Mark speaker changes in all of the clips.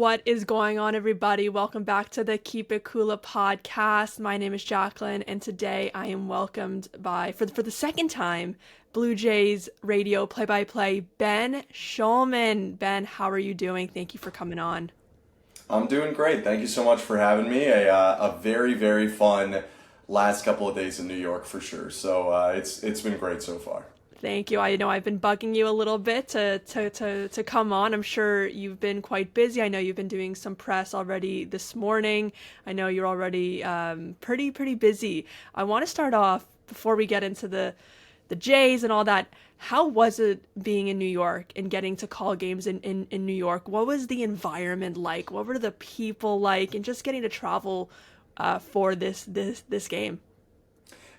Speaker 1: What is going on, everybody? Welcome back to the Keep It Kula Podcast. My name is Jacqueline, and today I am welcomed by, for the second time, Blue Jays radio play-by-play, Ben Shulman. Ben, how are you doing? Thank you for coming on.
Speaker 2: I'm doing great. Thank you so much for having me. A very, very fun last couple of days in New York for sure. So it's been great so far.
Speaker 1: Thank you. I know I've been bugging you a little bit to come on. I'm sure you've been quite busy. I know you've been doing some press already this morning. I know you're already pretty busy. I want to start off before we get into the Jays and all that. How was it being in New York and getting to call games in New York? What was the environment like? What were the people like? And just getting to travel for this game?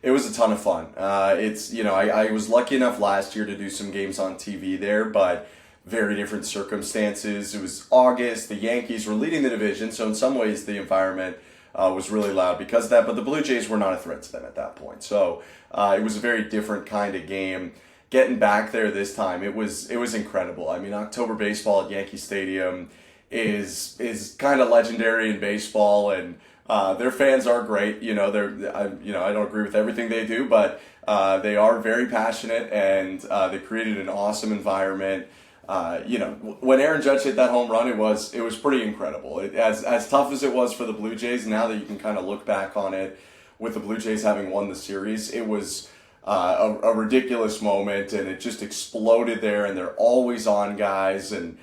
Speaker 2: It was a ton of fun. I was lucky enough last year to do some games on TV there, but very different circumstances. It was August. The Yankees were leading the division, so in some ways the environment was really loud because of that. But the Blue Jays were not a threat to them at that point, so it was a very different kind of game. Getting back there this time, it was incredible. I mean, October baseball at Yankee Stadium is kind of legendary in baseball, and their fans are great. I don't agree with everything they do, but they are very passionate, and they created an awesome environment. When Aaron Judge hit that home run, it was pretty incredible. As tough as it was for the Blue Jays, now that you can kind of look back on it, with the Blue Jays having won the series, it was a ridiculous moment, and it just exploded there. And they're always on guys, and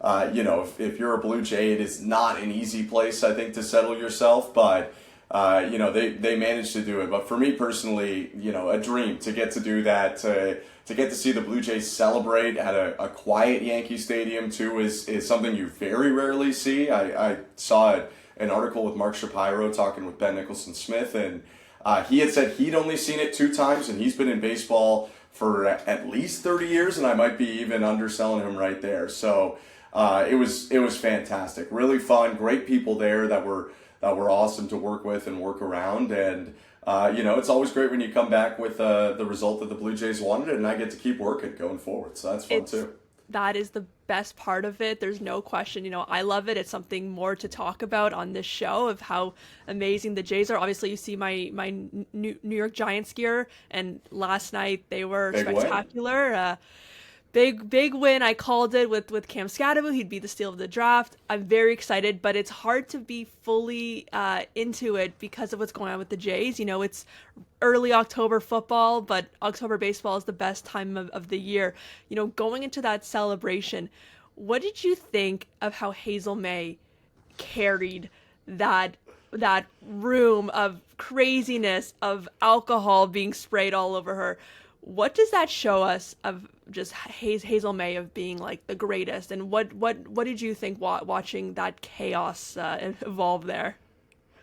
Speaker 2: if you're a Blue Jay, it is not an easy place, I think, to settle yourself, but they managed to do it. But for me personally, a dream to get to do that, to get to see the Blue Jays celebrate at a quiet Yankee Stadium too is something you very rarely see. I saw an article with Mark Shapiro talking with Ben Nicholson-Smith, and he had said he'd only seen it 2 times, and he's been in baseball for at least 30 years, and I might be even underselling him right there. So it was fantastic, really fun, great people there that were awesome to work with and work around, and it's always great when you come back with the result that the Blue Jays wanted, and I get to keep working going forward, so that's fun too.
Speaker 1: That is the best part of it. There's no question. I love it. It's something more to talk about on this show of how amazing the Jays are. Obviously, you see my New York Giants gear, and last night they were spectacular. Big win. I called it with Cam Scadaboo. He'd be the steal of the draft. I'm very excited, but it's hard to be fully into it because of what's going on with the Jays. It's early October football, but October baseball is the best time of the year. Going into that celebration, what did you think of how Hazel May carried that room of craziness, of alcohol being sprayed all over her? What does that show us of just Hazel May of being like the greatest? And what did you think watching that chaos evolve there?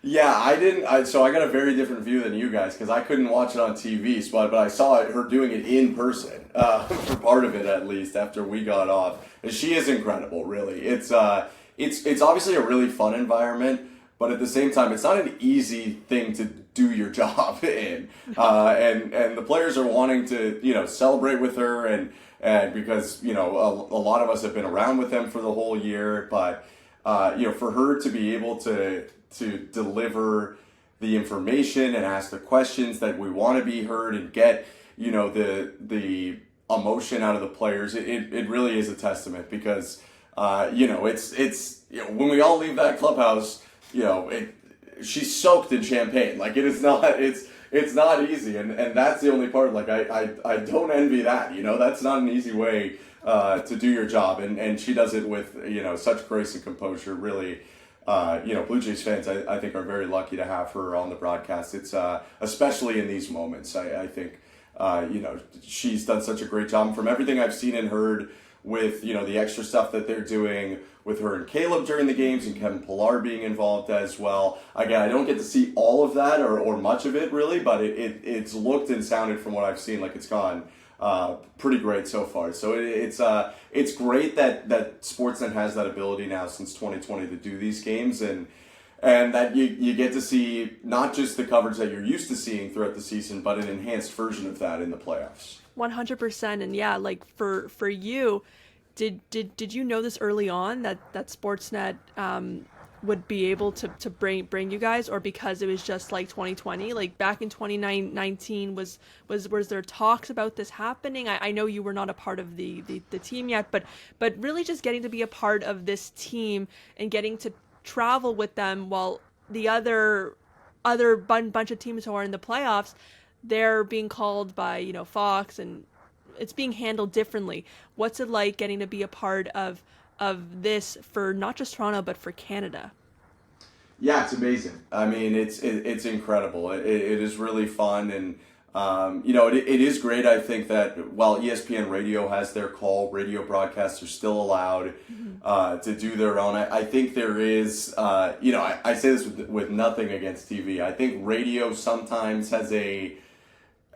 Speaker 2: Yeah, I didn't. So I got a very different view than you guys because I couldn't watch it on TV. But I saw her doing it in person for part of it at least after we got off. And she is incredible, really. It's obviously a really fun environment, but at the same time, it's not an easy thing to do your job in. And the players are wanting to celebrate with her and because a lot of us have been around with them for the whole year, but for her to be able to deliver the information and ask the questions that we want to be heard and get the emotion out of the players, it really is a testament because it's when we all leave that clubhouse, she's soaked in champagne. Like it's not easy, and that's the only part. Like I don't envy that. That's not an easy way to do your job, and she does it with such grace and composure. Really, Blue Jays fans I think are very lucky to have her on the broadcast. It's especially in these moments. I think she's done such a great job. From everything I've seen and heard with the extra stuff that they're doing with her and Caleb during the games and Kevin Pillar being involved as well. Again, I don't get to see all of that or much of it really, but it's looked and sounded from what I've seen like it's gone pretty great so far. So it's great that Sportsnet has that ability now since 2020 to do these games and that you get to see not just the coverage that you're used to seeing throughout the season, but an enhanced version of that in the playoffs.
Speaker 1: 100%. And yeah, like for you, Did you know this early on that Sportsnet would be able to bring you guys, or because it was just like 2020, like back in 2019, was there talks about this happening? I know you were not a part of the team yet, but really just getting to be a part of this team and getting to travel with them while the other bunch of teams who are in the playoffs, they're being called by, you know, Fox, and it's being handled differently. What's it like getting to be a part of this for not just Toronto but for Canada?
Speaker 2: Yeah, it's amazing. I mean, it's incredible. It is really fun, and you know, it is great. I think that while ESPN Radio has their call, radio broadcasts are still allowed to do their own. I think there is, you know, I say this with nothing against TV. I think radio sometimes has a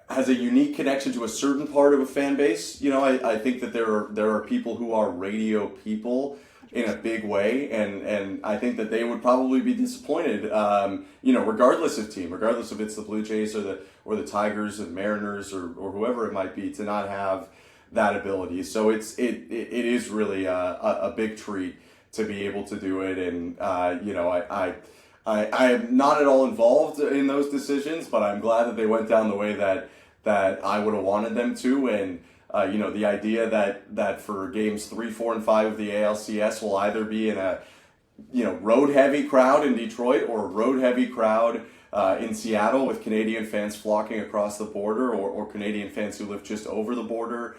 Speaker 2: unique connection to a certain part of a fan base. You know, I think that there are people who are radio people in a big way, and I think that they would probably be disappointed, you know, regardless of team, regardless if it's the Blue Jays or the Tigers and Mariners or whoever it might be, to not have that ability. So it is really a big treat to be able to do it, and you know, I am not at all involved in those decisions, but I'm glad that they went down the way that I would have wanted them to. And you know, the idea that for games 3, 4, and 5 of the ALCS will either be in a, you know, road heavy crowd in Detroit or a road heavy crowd in Seattle with Canadian fans flocking across the border, or Canadian fans who live just over the border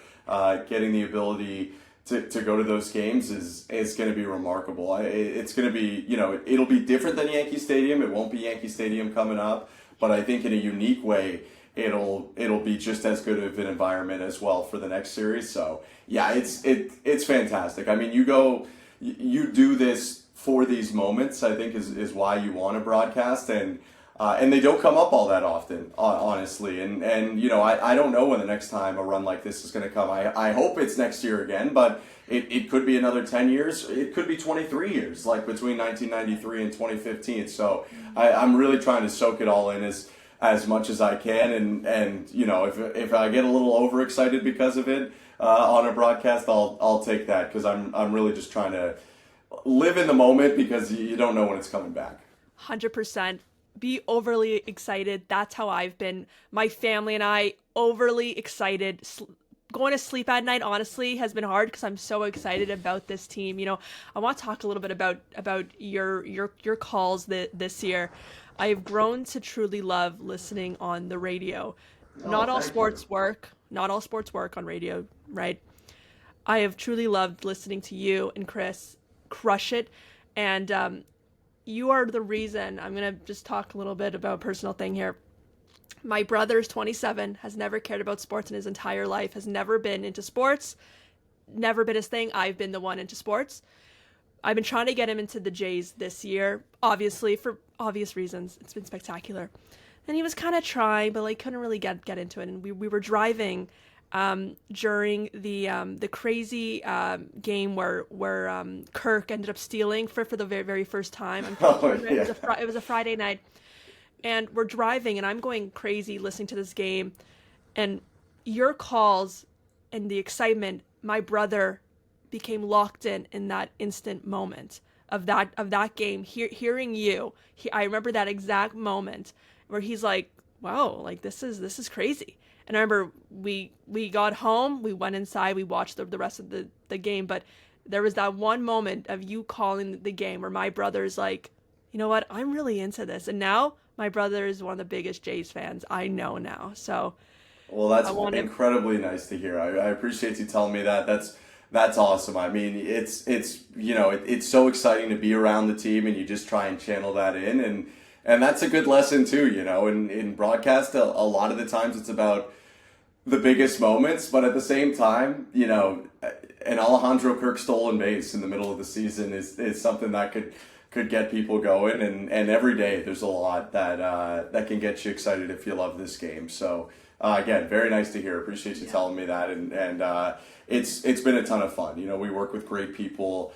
Speaker 2: getting the ability to go to those games is going to be remarkable. It's going to be, you know, it'll be different than Yankee Stadium. It won't be Yankee Stadium coming up, but I think in a unique way, it'll be just as good of an environment as well for the next series. So yeah, it's fantastic. I mean, you do this for these moments, I think is why you want to broadcast, and they don't come up all that often, honestly. And you know, I don't know when the next time a run like this is going to come. I hope it's next year again, but it could be another 10 years. It could be 23 years, like between 1993 and 2015. So I'm really trying to soak it all in as much as I can, and you know, if I get a little overexcited because of it on a broadcast, I'll take that, because I'm really just trying to live in the moment, because you don't know when it's coming back.
Speaker 1: 100%. Be overly excited. That's how I've been. My family and I, overly excited. Going to sleep at night, honestly, has been hard because I'm so excited about this team. You know, I want to talk a little bit about your calls this year. I have grown to truly love listening on the radio. Not all sports work on radio, right? I have truly loved listening to you and Chris crush it. And you are the reason. I'm going to just talk a little bit about a personal thing here. My brother is 27, has never cared about sports in his entire life, has never been into sports, never been his thing. I've been the one into sports. I've been trying to get him into the Jays this year, obviously, for obvious reasons. It's been spectacular. And he was kind of trying, but like couldn't really get into it. And we were driving during the crazy game where Kirk ended up stealing for the very, very first time. It was a Friday night. And we're driving, and I'm going crazy listening to this game. And your calls and the excitement, my brother became locked in that instant moment of that game. Hearing you, I remember that exact moment where he's like, "Wow, like this is crazy." And I remember we got home, we went inside, we watched the rest of the game, but there was that one moment of you calling the game where my brother's like, "You know what? I'm really into this." And now my brother is one of the biggest Jays fans I know now. So,
Speaker 2: well, that's incredibly nice to hear. I appreciate you telling me that. That's awesome. I mean, it's you know, it's so exciting to be around the team, and you just try and channel that in, and that's a good lesson too. You know, in broadcast, a lot of the times it's about the biggest moments, but at the same time, you know, an Alejandro Kirk stolen base in the middle of the season is something that could get people going, and every day there's a lot that can get you excited if you love this game. So again, very nice to hear. Appreciate you telling me that, and it's been a ton of fun. You know, we work with great people.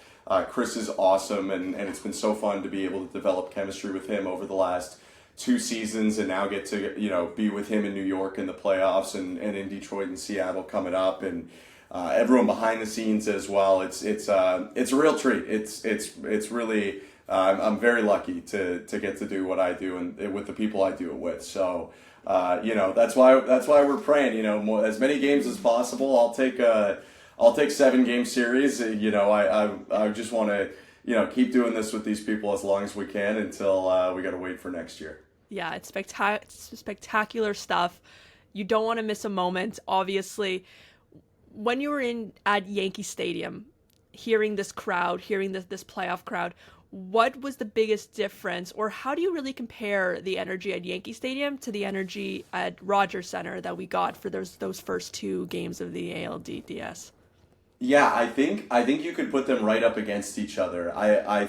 Speaker 2: Chris is awesome, and it's been so fun to be able to develop chemistry with him over the last 2 seasons, and now get to, you know, be with him in New York in the playoffs, and in Detroit and Seattle coming up, and everyone behind the scenes as well. It's a real treat. It's really I'm very lucky to get to do what I do and with the people I do it with. So that's why we're praying. As many games as possible. I'll take 7-game series. I just want to keep doing this with these people as long as we can until we got to wait for next year.
Speaker 1: Yeah, it's spectacular stuff. You don't want to miss a moment, obviously. When you were at Yankee Stadium, hearing this crowd, hearing this playoff crowd, what was the biggest difference, or how do you really compare the energy at Yankee Stadium to the energy at Rogers Center that we got for those first 2 games of the ALDS?
Speaker 2: Yeah, I think you could put them right up against each other. I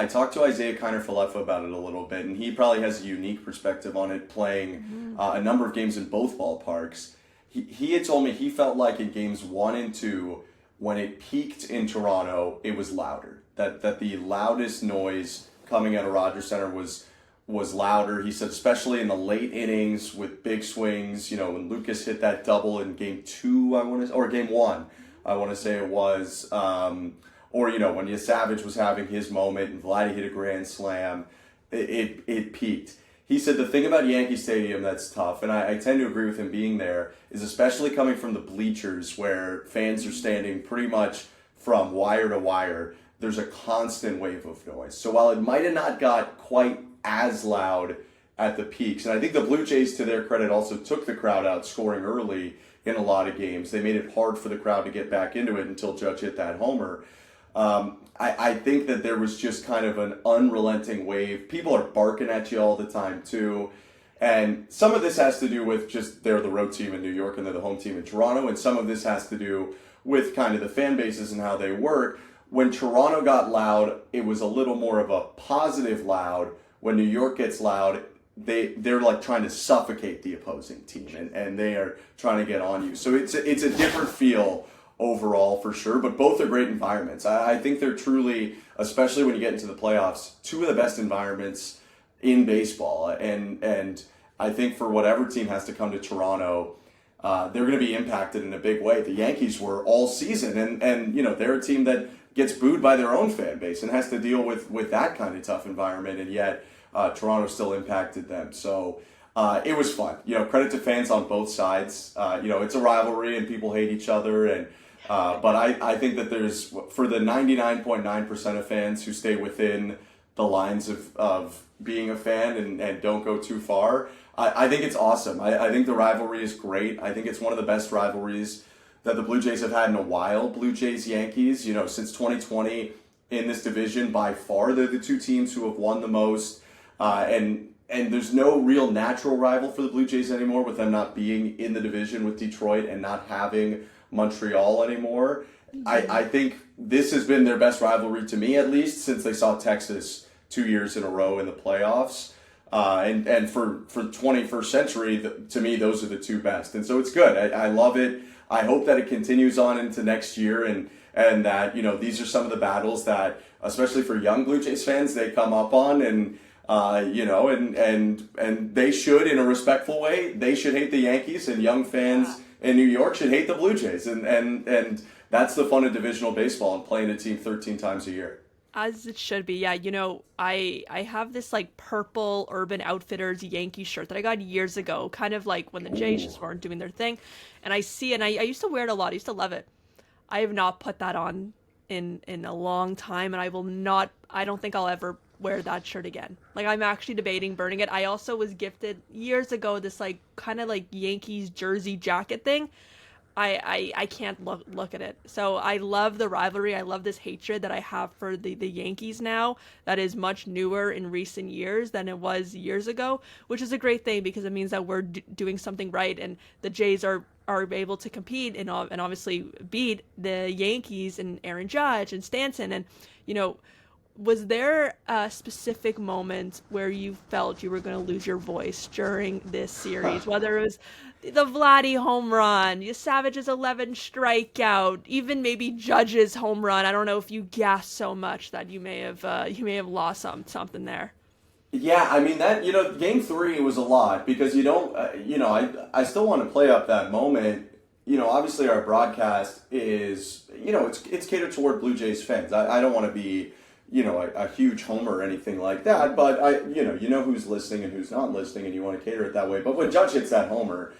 Speaker 2: talked to Isaiah Kiner-Falefa about it a little bit, and he probably has a unique perspective on it, playing a number of games in both ballparks. He had told me he felt like in games 1 and 2, when it peaked in Toronto, it was louder. That the loudest noise coming out of Rogers Center was louder. He said, especially in the late innings with big swings. When Lucas hit that double in game 2, or game 1, I want to say it was, or when Savage was having his moment and Vladdy hit a grand slam, it peaked. He said the thing about Yankee Stadium that's tough, and I tend to agree with him being there, is especially coming from the bleachers where fans are standing pretty much from wire to wire, there's a constant wave of noise. So while it might have not got quite as loud at the peaks, and I think the Blue Jays, to their credit, also took the crowd out scoring early in a lot of games. They made it hard for the crowd to get back into it until Judge hit that homer. I think that there was just kind of an unrelenting wave. People are barking at you all the time too. And some of this has to do with just they're the road team in New York and they're the home team in Toronto. And some of this has to do with kind of the fan bases and how they work. When Toronto got loud, it was a little more of a positive loud. When New York gets loud, they're like trying to suffocate the opposing team and they are trying to get on you. So it's a different feel overall for sure, but both are great environments. I think they're truly, especially when you get into the playoffs, 2 of the best environments in baseball. And I think for whatever team has to come to Toronto, they're going to be impacted in a big way. The Yankees were all season, and they're a team that gets booed by their own fan base and has to deal with that kind of tough environment, and yet Toronto still impacted them. So it was fun. Credit to fans on both sides. It's a rivalry and people hate each other, and but I think that there's, for the 99.9% of fans who stay within the lines of being a fan and don't go too far, I think it's awesome. I think the rivalry is great. I think it's one of the best rivalries that the Blue Jays have had in a while. Blue Jays, Yankees, since 2020 in this division, by far they're the 2 teams who have won the most. And there's no real natural rival for the Blue Jays anymore, with them not being in the division with Detroit and not having Montreal anymore. I think this has been their best rivalry, to me at least, since they saw Texas 2 years in a row in the playoffs. And for 21st century, to me, those are the 2 best. And so it's good. I love it. I hope that it continues on into next year, and that, these are some of the battles that, especially for young Blue Jays fans, they come up on, and and they should, in a respectful way, they should hate the Yankees, and young fans in New York should hate the Blue Jays, and that's the fun of divisional baseball and playing a team 13 times a year.
Speaker 1: As it should be. Yeah, I have this like purple Urban Outfitters Yankee shirt that I got years ago, kind of like when the Jays just weren't doing their thing. And I see, and I used to wear it a lot. I used to love it. I have not put that on in a long time, and I don't think I'll ever wear that shirt again. Like, I'm actually debating burning it. I also was gifted years ago this like kind of like Yankees jersey jacket thing. I can't look at it. So I love the rivalry. I love this hatred that I have for the Yankees now, that is much newer in recent years than it was years ago, which is a great thing because it means that we're doing something right, and the Jays are able to compete and obviously beat the Yankees and Aaron Judge and Stanton. And was there a specific moment where you felt you were going to lose your voice during this series? Whether it was the Vladdy home run, Savage's 11 strikeout, even maybe Judge's home run. I don't know if you gasped so much that you may have lost something there.
Speaker 2: Yeah, I mean that, Game 3 was a lot because you don't, I still want to play up that moment. obviously our broadcast is, it's catered toward Blue Jays fans. I don't want to be, a huge homer or anything like that, but you know who's listening and who's not listening, and you want to cater it that way. But when Judge hits that homer,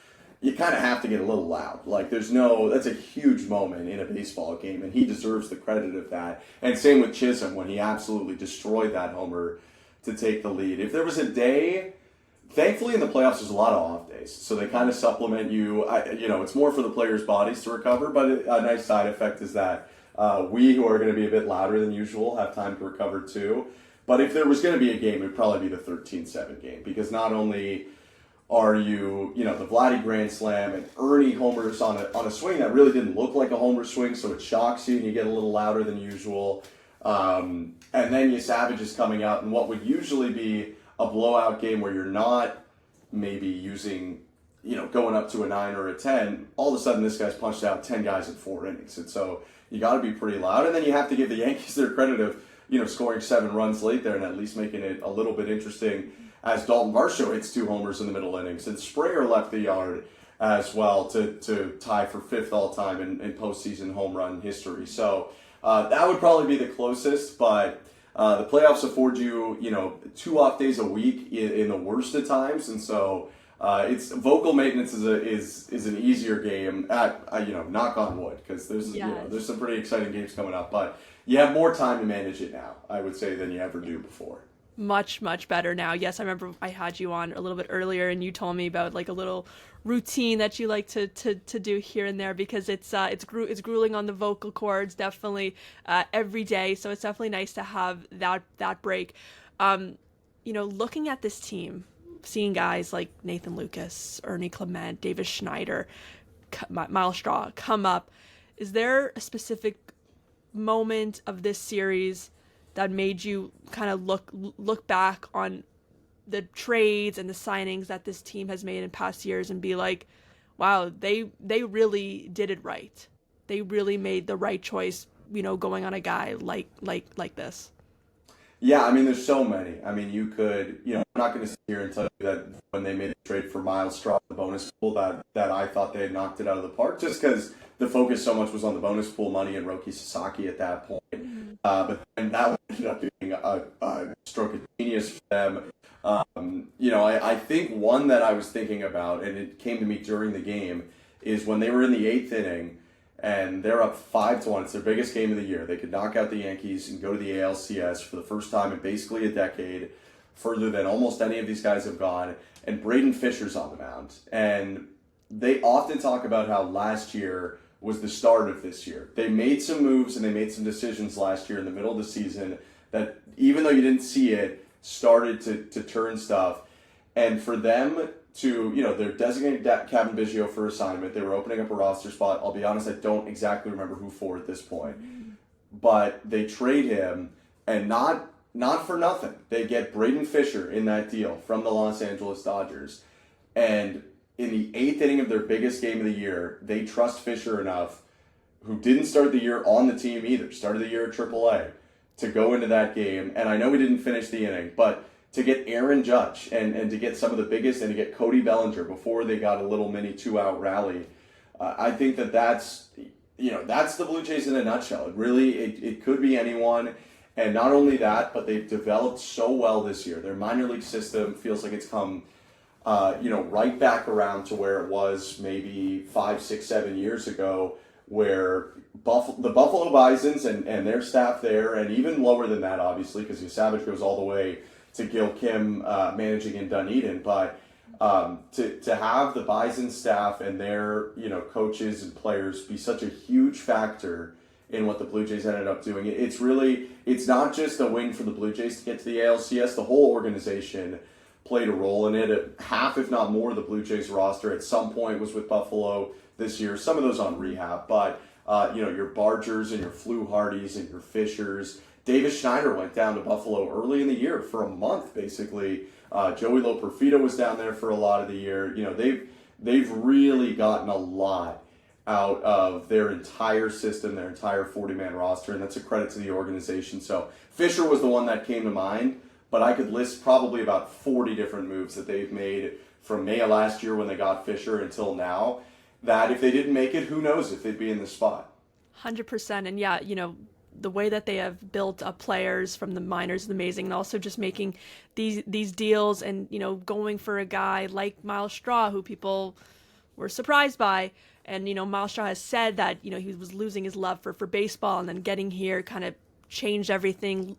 Speaker 2: you kind of have to get a little loud. Like, that's a huge moment in a baseball game, and he deserves the credit of that. And same with Chisholm when he absolutely destroyed that homer to take the lead. If there was a day, thankfully in the playoffs there's a lot of off days, so they kind of supplement you. It's more for the players' bodies to recover, but a nice side effect is that we, who are going to be a bit louder than usual, have time to recover too. But if there was going to be a game, it would probably be the 13-7 game, because not only are you, the Vladdy Grand Slam and Ernie homers on a swing that really didn't look like a homer swing, so it shocks you and you get a little louder than usual. And then you Savage is coming out in what would usually be a blowout game where you're not maybe using, going up to a 9 or a 10. All of a sudden, this guy's punched out 10 guys in 4 innings. And so you got to be pretty loud. And then you have to give the Yankees their credit of, scoring 7 runs late there and at least making it a little bit interesting, as Dalton Varsho hits 2 homers in the middle innings, and Springer left the yard as well to tie for 5th all-time in postseason home run history. So that would probably be the closest, but the playoffs afford you, 2 off days a week in the worst of times, and so it's vocal maintenance is an easier game at knock on wood, because there's some pretty exciting games coming up, but you have more time to manage it now, I would say, than you ever do before.
Speaker 1: Much better now. Yes, I remember I had you on a little bit earlier and you told me about like a little routine that you like to do here and there, because it's grueling on the vocal cords definitely every day, so it's definitely nice to have that break. Looking at this team, seeing guys like Nathan Lucas, Ernie Clement, Davis Schneider, Miles Straw come up, is there a specific moment of this series that made you kind of look back on the trades and the signings that this team has made in past years and be like, wow, they really did it right. They really made the right choice, going on a guy like this.
Speaker 2: Yeah, I mean, there's so many. I mean, you could, I'm not going to sit here and tell you that when they made the trade for Miles Straw, the bonus pool, that I thought they had knocked it out of the park, just because the focus so much was on the bonus pool money and Roki Sasaki at that point. But then that ended up being a stroke of genius for them. I think one that I was thinking about, and it came to me during the game, is when they were in the 8th inning and they're up 5-1. It's their biggest game of the year. They could knock out the Yankees and go to the ALCS for the first time in basically a decade, further than almost any of these guys have gone. And Braden Fisher's on the mound. And they often talk about how last year was the start of this year. They made some moves and they made some decisions last year in the middle of the season that, even though you didn't see it, started to turn stuff. And for them to, they're designating Kevin Biggio for assignment. They were opening up a roster spot. I'll be honest, I don't exactly remember who for at this point. But they trade him, and not for nothing. They get Braden Fisher in that deal from the Los Angeles Dodgers. And in the 8th inning of their biggest game of the year, they trust Fisher enough, who didn't start the year on the team either, started the year at AAA, to go into that game. And I know we didn't finish the inning, but to get Aaron Judge and to get some of the biggest, and to get Cody Bellinger before they got a little mini 2-out rally, I think that's the Blue Jays in a nutshell. It could be anyone. And not only that, but they've developed so well this year. Their minor league system feels like it's come right back around to where it was maybe 5, 6, 7 years ago, where the Buffalo Bisons and their staff there, and even lower than that, obviously, because the Savage goes all the way to Gil Kim managing in Dunedin, but to have the Bison staff and their coaches and players be such a huge factor in what the Blue Jays ended up doing, it's not just a win for the Blue Jays to get to the ALCS. The whole organization played a role in it. Half, if not more, of the Blue Jays roster at some point was with Buffalo this year. Some of those on rehab, but your Bargers and your Fluhardys and your Fishers. Davis Schneider went down to Buffalo early in the year for a month, basically. Joey Loperfido was down there for a lot of the year. They've really gotten a lot out of their entire system, their entire 40-man roster, and that's a credit to the organization. So Fisher was the one that came to mind, but I could list probably about 40 different moves that they've made from May of last year when they got Fisher until now that if they didn't make it, who knows if they'd be in the spot.
Speaker 1: 100%. And yeah, the way that they have built up players from the minors is amazing, and also just making these deals and going for a guy like Miles Straw, who people were surprised by. And Miles Straw has said that he was losing his love for baseball, and then getting here kind of changed everything.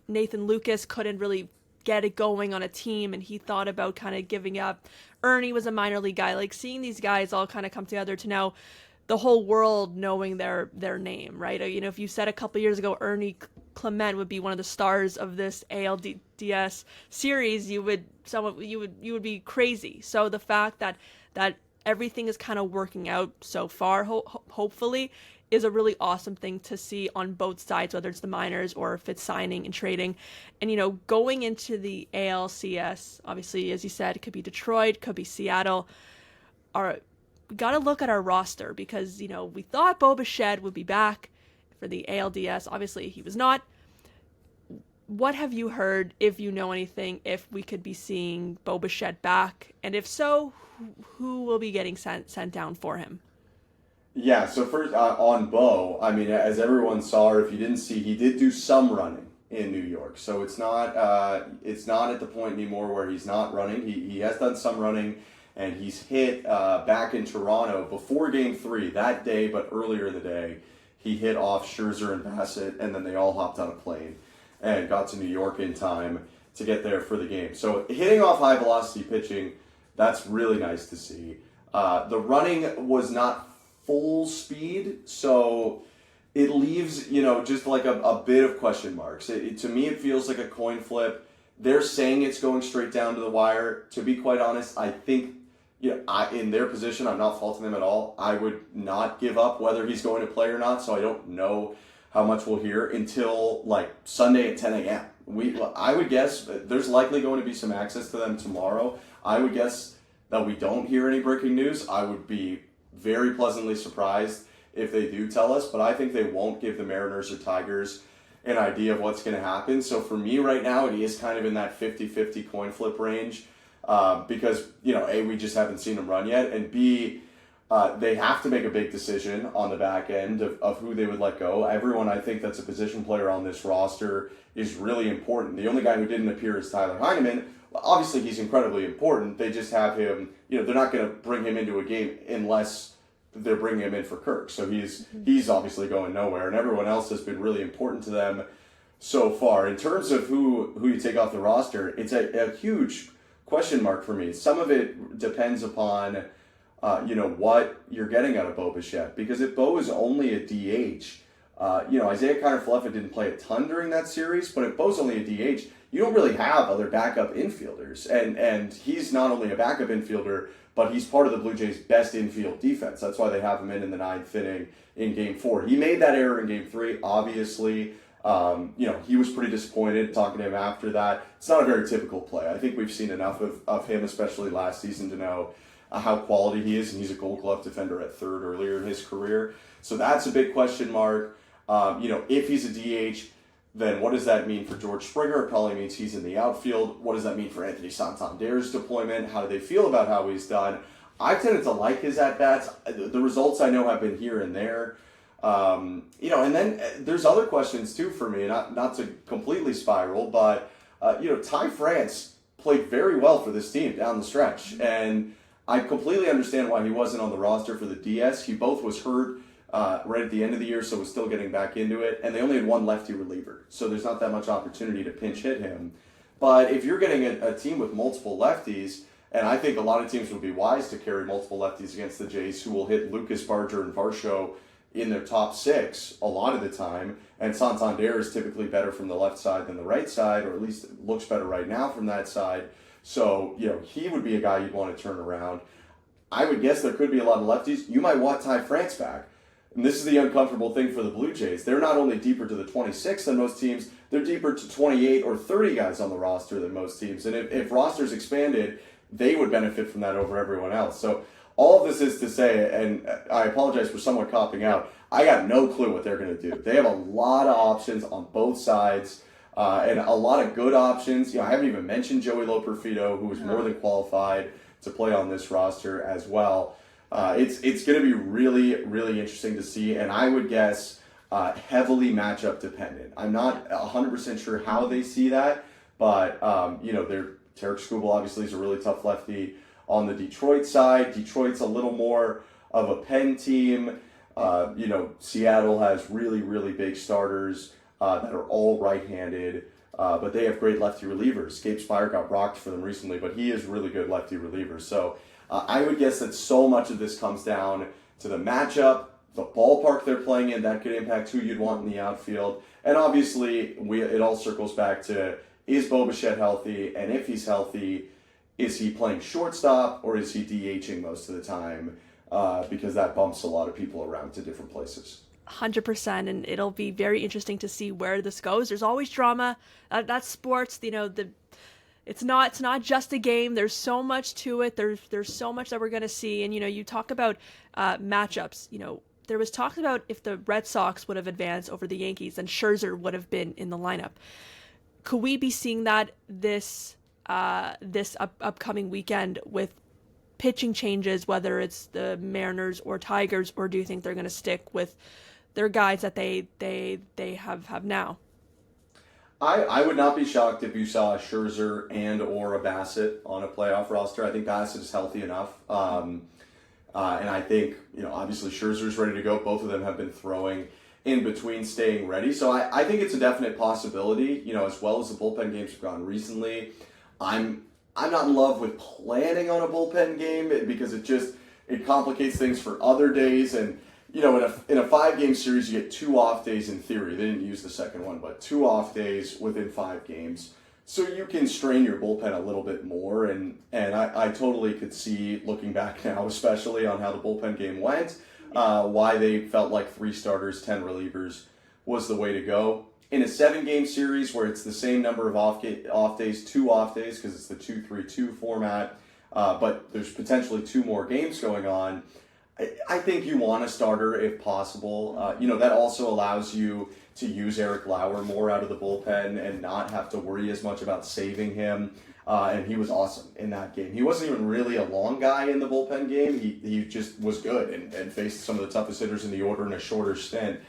Speaker 1: Nathan Lucas couldn't really get it going on a team, and he thought about kind of giving up. Ernie was a minor league guy. Like, seeing these guys all kind of come together to now the whole world knowing their name, right? If you said a couple years ago Ernie Clement would be one of the stars of this ALDS series, you would be crazy. So the fact that everything is kind of working out so far, hopefully, is a really awesome thing to see on both sides, whether it's the minors or if it's signing and trading. And going into the ALCS, obviously, as you said, it could be Detroit, could be Seattle. We got to look at our roster, because we thought Bichette would be back for the ALDS. Obviously, he was not. What have you heard, if you know anything, if we could be seeing Bichette back? And if so, who will be getting sent down for him?
Speaker 2: Yeah, so first, on Bo, I mean, as everyone saw, or if you didn't see, he did do some running in New York. So it's not at the point anymore where he's not running. He has done some running, and he's hit back in Toronto before Game 3 that day, but earlier in the day, he hit off Scherzer and Bassett, and then they all hopped on a plane and got to New York in time to get there for the game. So hitting off high-velocity pitching, that's really nice to see. The running was not full speed, so it leaves, just like a bit of question marks. To me, it feels like a coin flip. They're saying it's going straight down to the wire. To be quite honest, I think, in their position, I'm not faulting them at all. I would not give up whether he's going to play or not, so I don't know how much we'll hear until like Sunday at 10 a.m. I would guess there's likely going to be some access to them tomorrow. I would guess that we don't hear any breaking news. I would be very pleasantly surprised if they do tell us, but I think they won't give the Mariners or Tigers an idea of what's going to happen. So for me right now, it is kind of in that 50-50 coin flip range, because, A, we just haven't seen them run yet, and B, they have to make a big decision on the back end of who they would let go. Everyone, I think, that's a position player on this roster is really important. The only guy who didn't appear is Tyler Heineman. Obviously, he's incredibly important. They just have him, they're not going to bring him into a game unless they're bringing him in for Kirk. So he's obviously going nowhere, and everyone else has been really important to them so far. In terms of who you take off the roster, it's a huge question mark for me. Some of it depends upon, what you're getting out of Bo Bichette. Because if Bo is only a DH, Isaiah Kiner-Falefa didn't play a ton during that series, but if Bo's only a DH, you don't really have other backup infielders. And he's not only a backup infielder, but he's part of the Blue Jays' best infield defense. That's why they have him in the ninth inning in Game 4. He made that error in Game 3, obviously. He was pretty disappointed talking to him after that. It's not a very typical play. I think we've seen enough of him, especially last season, to know how quality he is, and he's a Gold Glove defender at third earlier in his career. So that's a big question mark. If he's a DH, then what does that mean for George Springer? It probably means he's in the outfield. What does that mean for Anthony Santander's deployment? How do they feel about how he's done? I've tended to like his at-bats. The results I know have been here and there. And then there's other questions too for me, not to completely spiral, but, Ty France played very well for this team down the stretch. And I completely understand why he wasn't on the roster for the DS. He both was hurt right at the end of the year, so was still getting back into it. And they only had one lefty reliever, so there's not that much opportunity to pinch hit him. But if you're getting a team with multiple lefties, and I think a lot of teams would be wise to carry multiple lefties against the Jays, who will hit Lucas, Barger, and Varsho in their top six a lot of the time, and Santander is typically better from the left side than the right side, or at least looks better right now from that side. So, he would be a guy you'd want to turn around. I would guess there could be a lot of lefties. You might want Ty France back. And this is the uncomfortable thing for the Blue Jays. They're not only deeper to the 26 than most teams, they're deeper to 28 or 30 guys on the roster than most teams. And if rosters expanded, they would benefit from that over everyone else. So all of this is to say, and I apologize for somewhat copping out, I got no clue what they're going to do. They have a lot of options on both sides, and a lot of good options. I haven't even mentioned Joey Loperfido, who is more than qualified to play on this roster as well. It's going to be really, really interesting to see, and I would guess heavily matchup dependent. I'm not 100% sure how they see that, but Tarek Skubal obviously is a really tough lefty. On the Detroit side, Detroit's a little more of a pen team. Seattle has really, really big starters that are all right-handed, but they have great lefty relievers. Gabe Spire got rocked for them recently, but he is really good lefty reliever. So I would guess that so much of this comes down to the matchup, the ballpark they're playing in, that could impact who you'd want in the outfield. And obviously, it all circles back to, is Bo Bichette healthy? And if he's healthy, is he playing shortstop or is he DHing most of the time? Because that bumps a lot of people around to different places.
Speaker 1: 100%, and it'll be very interesting to see where this goes. There's always drama. That's sports. It's not just a game. There's so much to it. There's so much that we're going to see. And you talk about matchups. There was talk about if the Red Sox would have advanced over the Yankees, then Scherzer would have been in the lineup. Could we be seeing that this upcoming weekend with pitching changes, whether it's the Mariners or Tigers, or do you think they're going to stick with their guys that they have now?
Speaker 2: I would not be shocked if you saw a Scherzer and or a Bassett on a playoff roster. I think Bassett is healthy enough. And I think, obviously Scherzer's ready to go. Both of them have been throwing in between, staying ready. So I think it's a definite possibility, as well as the bullpen games have gone recently. I'm not in love with planning on a bullpen game because it complicates things for other days. And, in a 5-game series, you get 2 off days in theory. They didn't use the second one, but 2 off days within 5 games. So you can strain your bullpen a little bit more. And I totally could see, looking back now, especially on how the bullpen game went, why they felt like 3 starters, 10 relievers was the way to go. In a 7-game series where it's the same number of off days, 2 off days, because it's the 2-3-2 format, but there's potentially 2 more games going on, I think you want a starter if possible. That also allows you to use Eric Lauer more out of the bullpen and not have to worry as much about saving him. And he was awesome in that game. He wasn't even really a long guy in the bullpen game. He just was good and faced some of the toughest hitters in the order in a shorter stint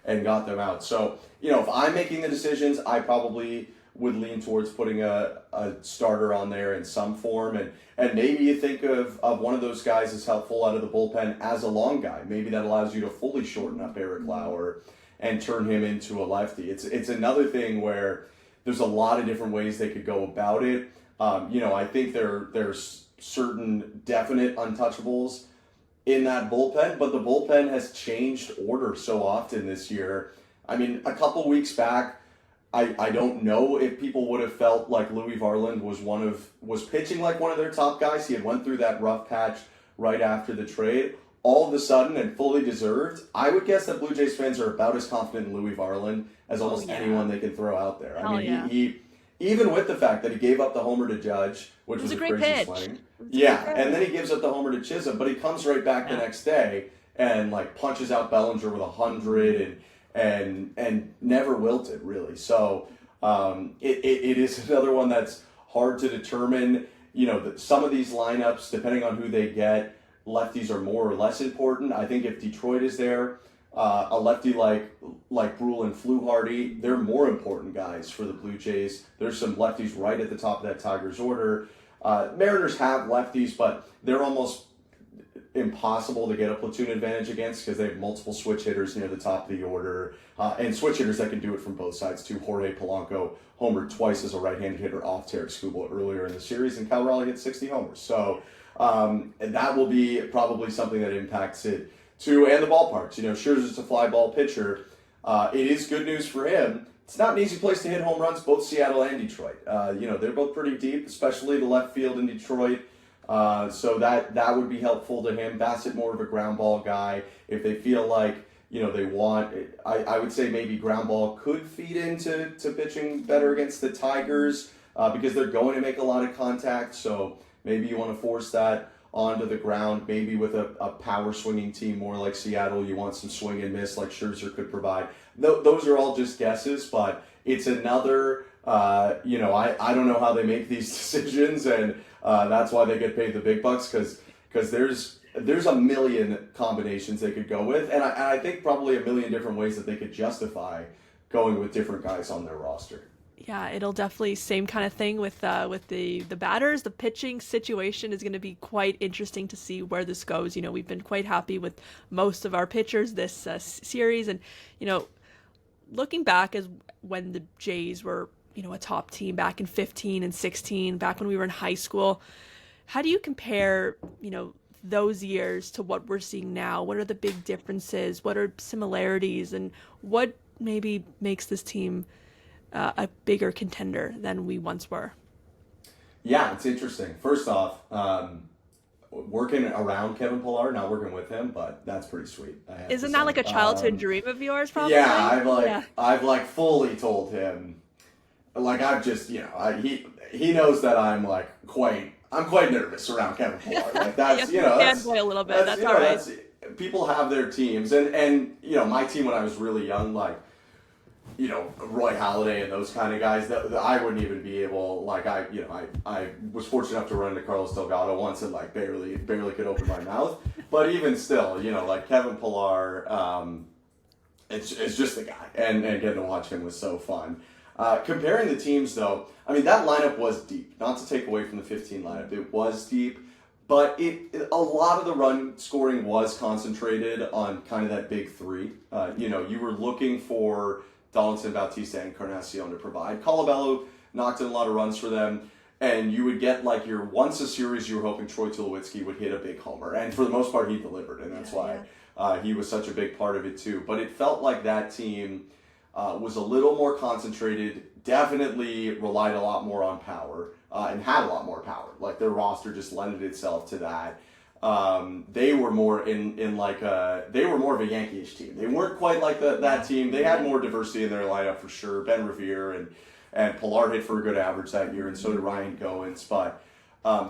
Speaker 2: and got them out. So, if I'm making the decisions, I probably would lean towards putting a starter on there in some form. And maybe you think of one of those guys as helpful out of the bullpen as a long guy. Maybe that allows you to fully shorten up Eric Lauer and turn him into a lefty. It's another thing where there's a lot of different ways they could go about it. I think there's certain definite untouchables in that bullpen, but the bullpen has changed order so often this year. I mean, a couple weeks back, I don't know if people would have felt like Louis Varland was pitching like one of their top guys. He had went through that rough patch right after the trade. All of a sudden, and fully deserved, I would guess that Blue Jays fans are about as confident in Louis Varland as almost anyone they can throw out there. He even with the fact that he gave up the homer to Judge, which was a crazy pitch. Swing. Yeah, and then he gives up the homer to Chisholm, but he comes right back the next day and punches out Bellinger with 100 and never wilted, really. So it is another one that's hard to determine. Some of these lineups, depending on who they get, lefties are more or less important. I think if Detroit is there, a lefty like Brule and Fluharty, they're more important guys for the Blue Jays. There's some lefties right at the top of that Tigers order. Mariners have lefties, but they're almost impossible to get a platoon advantage against because they have multiple switch hitters near the top of the order, and switch hitters that can do it from both sides too. Jorge Polanco homered twice as a right-handed hitter off Tarek Skubal earlier in the series, and Cal Raleigh hit 60 homers. So and that will be probably something that impacts it too, and the ballparks. Scherzer's a fly ball pitcher. It is good news for him. It's not an easy place to hit home runs, both Seattle and Detroit. They're both pretty deep, especially the left field in Detroit. So that would be helpful to him. Bassett, more of a ground ball guy. If they feel like, they want, I would say maybe ground ball could feed into pitching better against the Tigers because they're going to make a lot of contact. So maybe you want to force that onto the ground. Maybe with a power swinging team more like Seattle, you want some swing and miss like Scherzer could provide. Those are all just guesses, but it's another, I don't know how they make these decisions, and that's why they get paid the big bucks, because there's there's a million combinations they could go with, and I think probably a million different ways that they could justify going with different guys on their roster.
Speaker 1: Yeah, it'll definitely same kind of thing with the batters. The pitching situation is going to be quite interesting to see where this goes. You know, we've been quite happy with most of our pitchers this series, and you know, looking back as when the Jays were, you know, a top team back in 15 and 16, back when we were in high school. How do you compare, you know, those years to what we're seeing now? What are the big differences? What are similarities? And what maybe makes this team a bigger contender than we once were?
Speaker 2: Yeah, it's interesting. First off, working around Kevin Pillar, not working with him, but that's pretty sweet.
Speaker 1: Isn't that like a childhood dream of yours, probably?
Speaker 2: Yeah, I've like fully told him, like I've just, you know, he knows that I'm quite nervous around Kevin Pillar. Like that's, you know, that's
Speaker 1: fanboy a little bit. That's all right.
Speaker 2: People have their teams, and you know, my team when I was really young, like, you know, Roy Halladay and those kind of guys that I wouldn't even be able, like I was fortunate enough to run into Carlos Delgado once and like barely could open my mouth, but even still, you know, like Kevin Pillar, it's just the guy, and getting to watch him was so fun. Comparing the teams though, I mean that lineup was deep, not to take away from the 15 lineup, it was deep, but a lot of the run scoring was concentrated on kind of that big three. You know, you were looking for Donaldson, Bautista, and Encarnacion to provide. Colabello knocked in a lot of runs for them, and you would get like once a series you were hoping Troy Tulowitzki would hit a big homer, and for the most part he delivered, and that's why he was such a big part of it too. But it felt like that team was a little more concentrated, definitely relied a lot more on power, and had a lot more power. Like their roster just lended itself to that. They were more they were more of a Yankee-ish team. They weren't quite like that team. They had more diversity in their lineup for sure. Ben Revere and Pillar hit for a good average that year, and so did Ryan Goins. But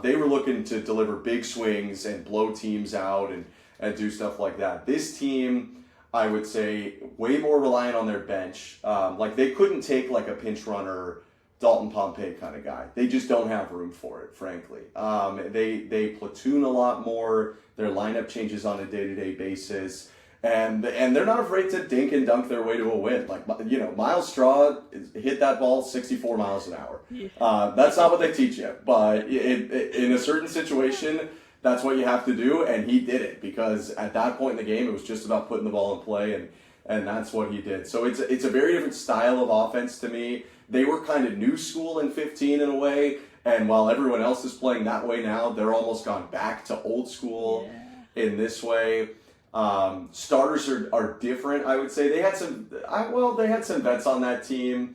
Speaker 2: they were looking to deliver big swings and blow teams out and do stuff like that. This team, I would say, way more reliant on their bench. Like they couldn't take like a pinch runner, Dalton Pompey kind of guy. They just don't have room for it, frankly. They platoon a lot more. Their lineup changes on a day-to-day basis, and they're not afraid to dink and dunk their way to a win. Like, you know, Miles Straw hit that ball 64 miles an hour. Yeah. That's not what they teach you, but in a certain situation, that's what you have to do, and he did it because at that point in the game, it was just about putting the ball in play, and that's what he did. So it's a very different style of offense to me. They were kind of new school in 15 in a way, and while everyone else is playing that way now, they're almost gone back to old school in this way. Starters are different, I would say. They had some vets on that team,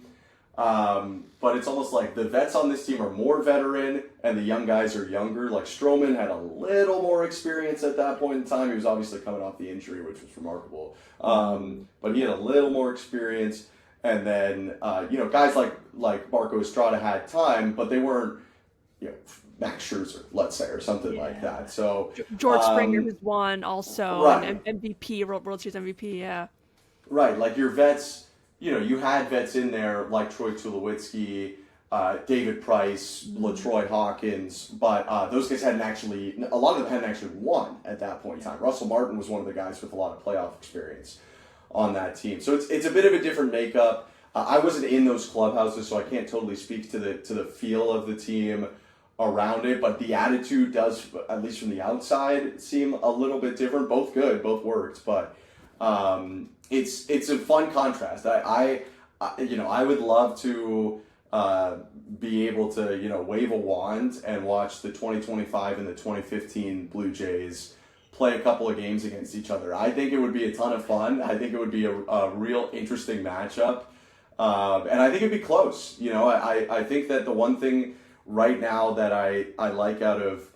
Speaker 2: but it's almost like the vets on this team are more veteran, and the young guys are younger. Like Stroman had a little more experience at that point in time. He was obviously coming off the injury, which was remarkable, but he had a little more experience. And then, you know, guys like Marco Estrada had time, but they weren't, you know, Max Scherzer, let's say, or something like that. So
Speaker 1: George Springer has won also, right. And MVP, World Series MVP, yeah.
Speaker 2: Right, like your vets, you know, you had vets in there like Troy Tulowitzki, David Price, LaTroy Hawkins, but those guys a lot of them hadn't actually won at that point in time. Russell Martin was one of the guys with a lot of playoff experience on that team. So it's a bit of a different makeup. I wasn't in those clubhouses, so I can't totally speak to the feel of the team around it, but the attitude does, at least from the outside, seem a little bit different. Both good, both worked, but it's a fun contrast. I would love to be able to, you know, wave a wand and watch the 2025 and the 2015 Blue Jays play a couple of games against each other. I think it would be a ton of fun. I think it would be a real interesting matchup. And I think it'd be close. You know, I think that the one thing right now that I like out of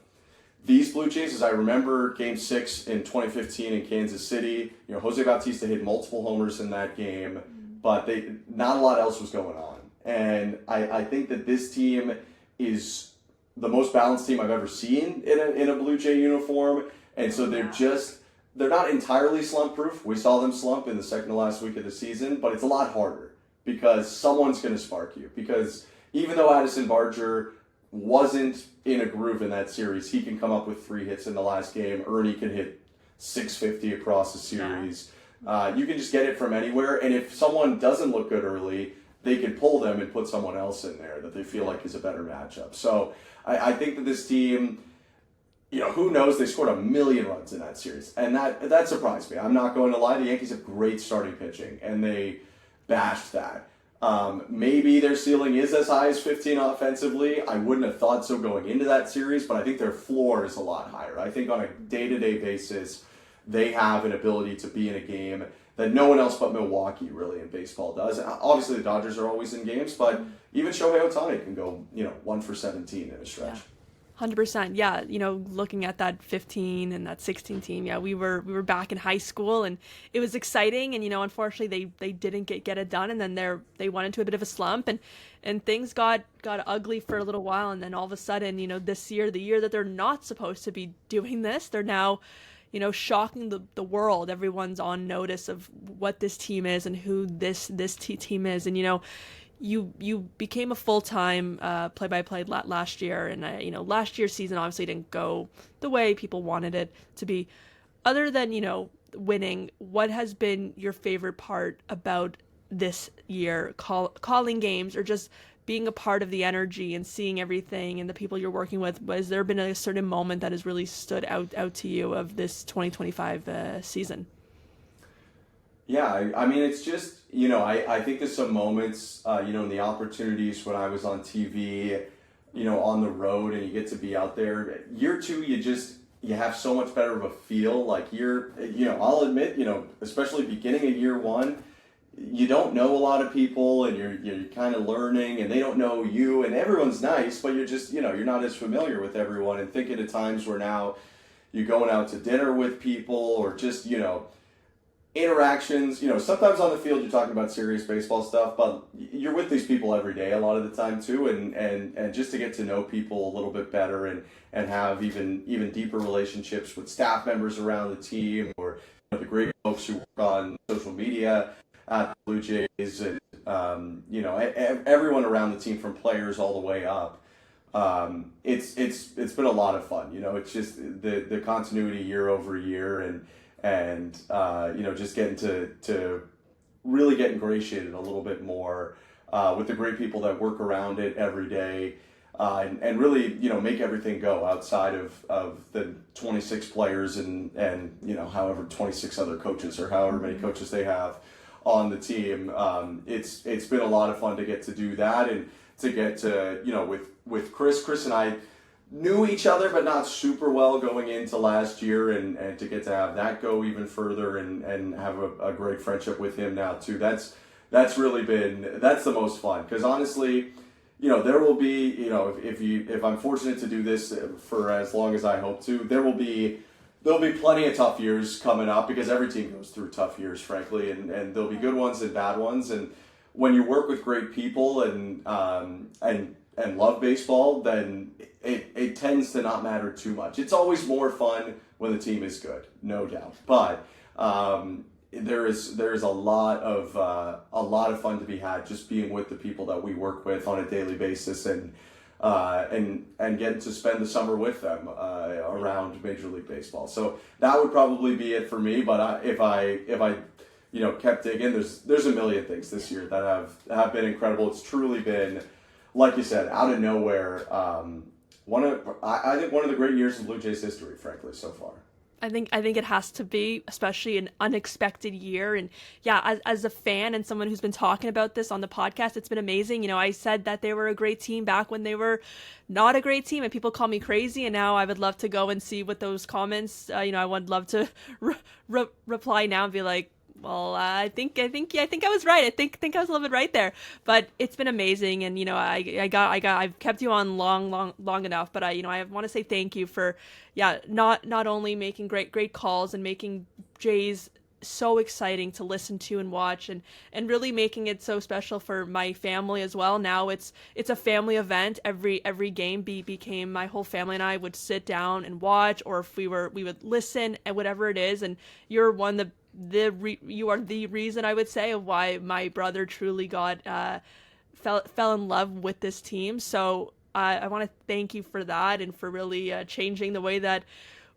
Speaker 2: these Blue Jays is I remember Game 6 in 2015 in Kansas City. You know, Jose Bautista hit multiple homers in that game, but not a lot else was going on. And I think that this team is the most balanced team I've ever seen in a Blue Jay uniform. And so they're not entirely slump proof. We saw them slump in the second to last week of the season, but it's a lot harder because someone's going to spark you. Because even though Addison Barger wasn't in a groove in that series, he can come up with 3 hits in the last game. Ernie can hit 650 across the series. You can just get it from anywhere, and if someone doesn't look good early, they can pull them and put someone else in there that they feel like is a better matchup. So I think that this team, who knows, they scored 1 million runs in that series, and that surprised me. I'm not going to lie, the Yankees have great starting pitching, and they bashed that. Maybe their ceiling is as high as 15 offensively. I wouldn't have thought so going into that series, but I think their floor is a lot higher. I think on a day-to-day basis, they have an ability to be in a game that no one else but Milwaukee really in baseball does. Obviously, the Dodgers are always in games, but even Shohei Ohtani can go, 1 for 17 in a stretch.
Speaker 1: Yeah. 100%. Yeah, looking at that 15 and that 16 team, yeah, we were back in high school, and it was exciting, and unfortunately they didn't get it done, and then they went into a bit of a slump, and things got ugly for a little while, and then all of a sudden, this year, the year that they're not supposed to be doing this, they're now shocking the world. Everyone's on notice of what this team is and who this team is, and you became a full-time play-by-play last year, and last year's season obviously didn't go the way people wanted it to be. Other than winning, what has been your favorite part about this year, calling games, or just being a part of the energy and seeing everything and the people you're working with? Has there been a certain moment that has really stood out to you of this 2025 season?
Speaker 2: Yeah, I mean, it's just, I think there's some moments, in the opportunities when I was on TV, on the road, and you get to be out there. Year 2, you have so much better of a feel. Like I'll admit, especially beginning of year 1, you don't know a lot of people, and you're kind of learning, and they don't know you, and everyone's nice, but you're just, you're not as familiar with everyone. And thinking of times where now you're going out to dinner with people, or just, interactions, sometimes on the field you're talking about serious baseball stuff, but you're with these people every day a lot of the time too, and just to get to know people a little bit better, and have even deeper relationships with staff members around the team, or the great folks who work on social media at the Blue Jays, and everyone around the team from players all the way up. It's been a lot of fun. It's just the continuity year over year, and just getting to really get ingratiated a little bit more with the great people that work around it every day, and really make everything go outside of the 26 players and however 26 other coaches, or however many coaches they have on the team. It's been a lot of fun to get to do that, and to get to with Chris and I knew each other, but not super well going into last year, and to get to have that go even further, and have a great friendship with him now too. That's the most fun, because honestly, there will be, if I'm fortunate to do this for as long as I hope to, there'll be plenty of tough years coming up, because every team goes through tough years, frankly, and there'll be good ones and bad ones. And when you work with great people and love baseball, then it tends to not matter too much. It's always more fun when the team is good, no doubt. But there is a lot of fun to be had just being with the people that we work with on a daily basis, and getting to spend the summer with them around Major League Baseball. So that would probably be it for me. But if I kept digging, there's a million things this year that have been incredible. It's truly been, like you said, out of nowhere. I think one of the great years in Blue Jays history, frankly, so far.
Speaker 1: I think it has to be, especially an unexpected year. And yeah, as a fan and someone who's been talking about this on the podcast, it's been amazing. I said that they were a great team back when they were not a great team, and people call me crazy. And now I would love to go and see what those comments, I would love to reply now and be like, well, I think I was right. I think I was a little bit right there, but it's been amazing. And, I've kept you on long enough, but I want to say thank you for, not only making great calls and making Jays so exciting to listen to and watch, and really making it so special for my family as well. Now it's a family event. Every game became my whole family and I would sit down and watch, or if we would listen, and whatever it is. And you're you are the reason, I would say, of why my brother truly fell in love with this team. So I want to thank you for that and for really changing the way that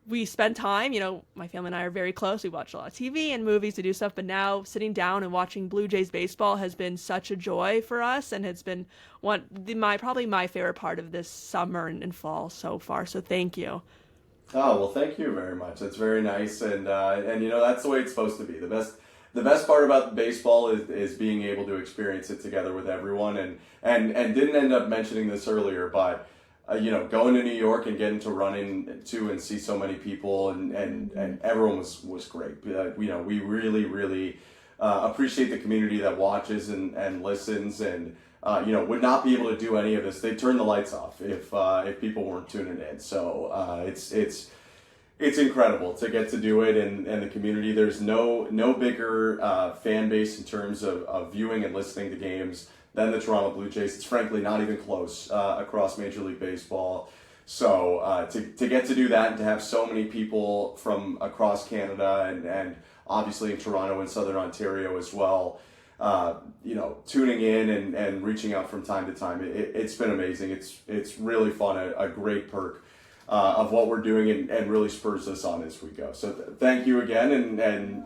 Speaker 1: we spend time. My family and I are very close. We watch a lot of TV and movies to do stuff, but now sitting down and watching Blue Jays baseball has been such a joy for us, and it's been probably my favorite part of this summer and fall so far. So thank you.
Speaker 2: Oh, well, thank you very much. That's very nice, and that's the way it's supposed to be. The best part about baseball is being able to experience it together with everyone, and didn't end up mentioning this earlier, but going to New York and getting to run into and see so many people and everyone was great. We really, really appreciate the community that watches and listens, and would not be able to do any of this. They'd turn the lights off if people weren't tuning in. So it's incredible to get to do it, and the community. There's no bigger fan base in terms of viewing and listening to games than the Toronto Blue Jays. It's frankly not even close across Major League Baseball. So to get to do that and to have so many people from across Canada and obviously in Toronto and Southern Ontario as well, tuning in and reaching out from time to time, it's been amazing. It's really fun, a great perk of what we're doing, and really spurs us on as we go. So thank you again,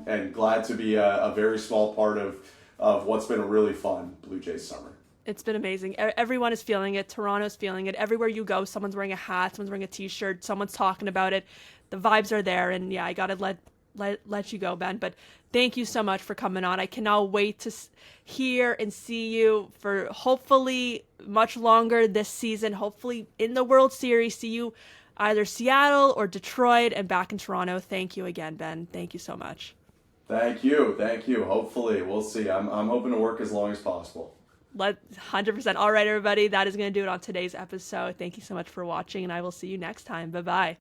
Speaker 2: and glad to be a very small part of what's been a really fun Blue Jays summer.
Speaker 1: It's been amazing. Everyone is feeling it. Toronto's feeling it. Everywhere you go, someone's wearing a hat, someone's wearing a t-shirt, someone's talking about it. The vibes are there, and yeah, I gotta let you go, Ben. But thank you so much for coming on. I cannot wait to hear and see you for hopefully much longer this season. Hopefully in the World Series, see you either Seattle or Detroit and back in Toronto. Thank you again, Ben. Thank you so much.
Speaker 2: Thank you. Hopefully, we'll see. I'm hoping to work as long as possible.
Speaker 1: 100%. All right, everybody. That is going to do it on today's episode. Thank you so much for watching, and I will see you next time. Bye-bye.